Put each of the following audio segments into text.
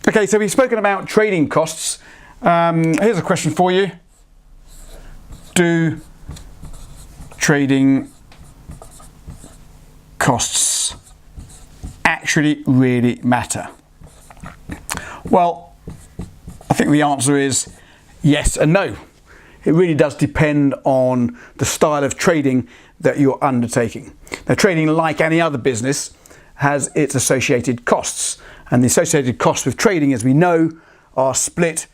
Okay, so we've spoken about trading costs. Here's a question for you. Do trading costs actually really matter? Well, I think the answer is yes and no. It really does depend on the style of trading that you're undertaking. Now, trading, like any other business, has its associated costs, and the associated costs with trading, as we know, are split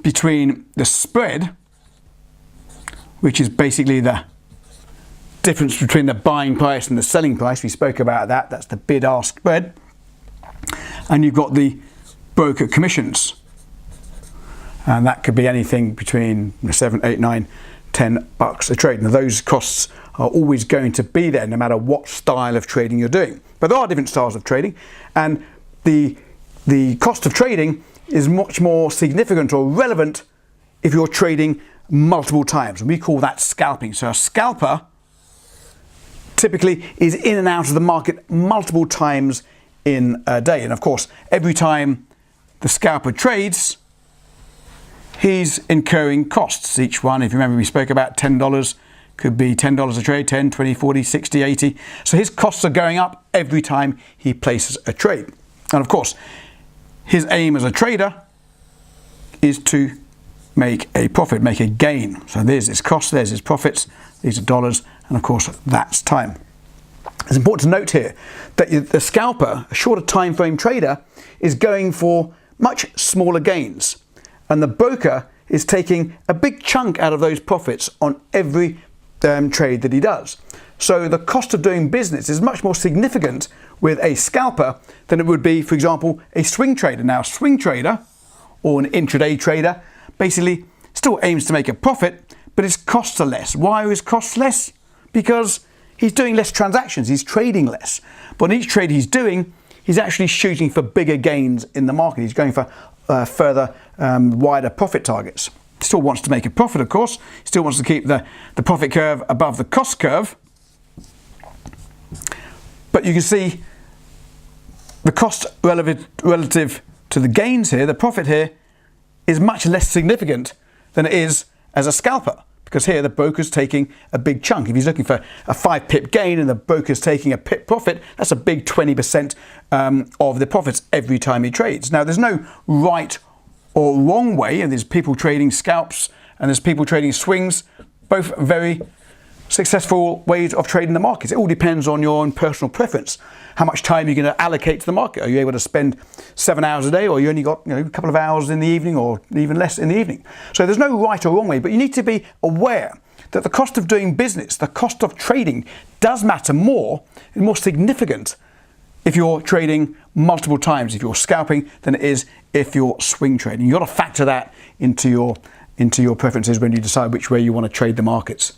between the spread, which is basically the difference between the buying price and the selling price. We spoke about that. That's the bid-ask spread. And you've got the broker commissions, and that could be anything between $7, $8, $9, $10 a trade. Now, those costs are always going to be there no matter what style of trading you're doing. But there are different styles of trading, and the cost of trading is much more significant or relevant if you're trading multiple times. And we call that scalping. So a scalper typically is in and out of the market multiple times in a day. And of course, every time the scalper trades, he's incurring costs. Each one, if you remember, we spoke about $10, could be $10 a trade, 10, 20, 40, 60, 80. So his costs are going up every time he places a trade. And of course, his aim as a trader is to make a profit, make a gain. So there's his costs, there's his profits, these are dollars, and of course, that's time. It's important to note here that the scalper, a shorter time frame trader, is going for much smaller gains, and the broker is taking a big chunk out of those profits on every trade that he does. So the cost of doing business is much more significant with a scalper than it would be, for example, a swing trader. Now, a swing trader or an intraday trader basically still aims to make a profit, but his costs are less. Why are his costs less? Because he's doing less transactions, he's trading less. But in each trade he's doing, he's actually shooting for bigger gains in the market. He's going for further, wider profit targets. He still wants to make a profit, of course. He still wants to keep the profit curve above the cost curve. But you can see the cost relative to the gains here, the profit here, is much less significant than it is as a scalper, because here the broker's taking a big chunk. If he's looking for a 5 pip gain and the broker's taking a pip profit, that's a big 20% of the profits every time he trades. Now, there's no right or wrong way, and there's people trading scalps and there's people trading swings, both very successful ways of trading the markets. It all depends on your own personal preference. How much time you're going to allocate to the market. Are you able to spend 7 hours a day, or you only got a couple of hours in the evening, or even less in the evening? So there's no right or wrong way, but you need to be aware that the cost of doing business, the cost of trading, does matter more and more significant if you're trading multiple times, if you're scalping, than it is if you're swing trading. You've got to factor that into your preferences when you decide which way you want to trade the markets.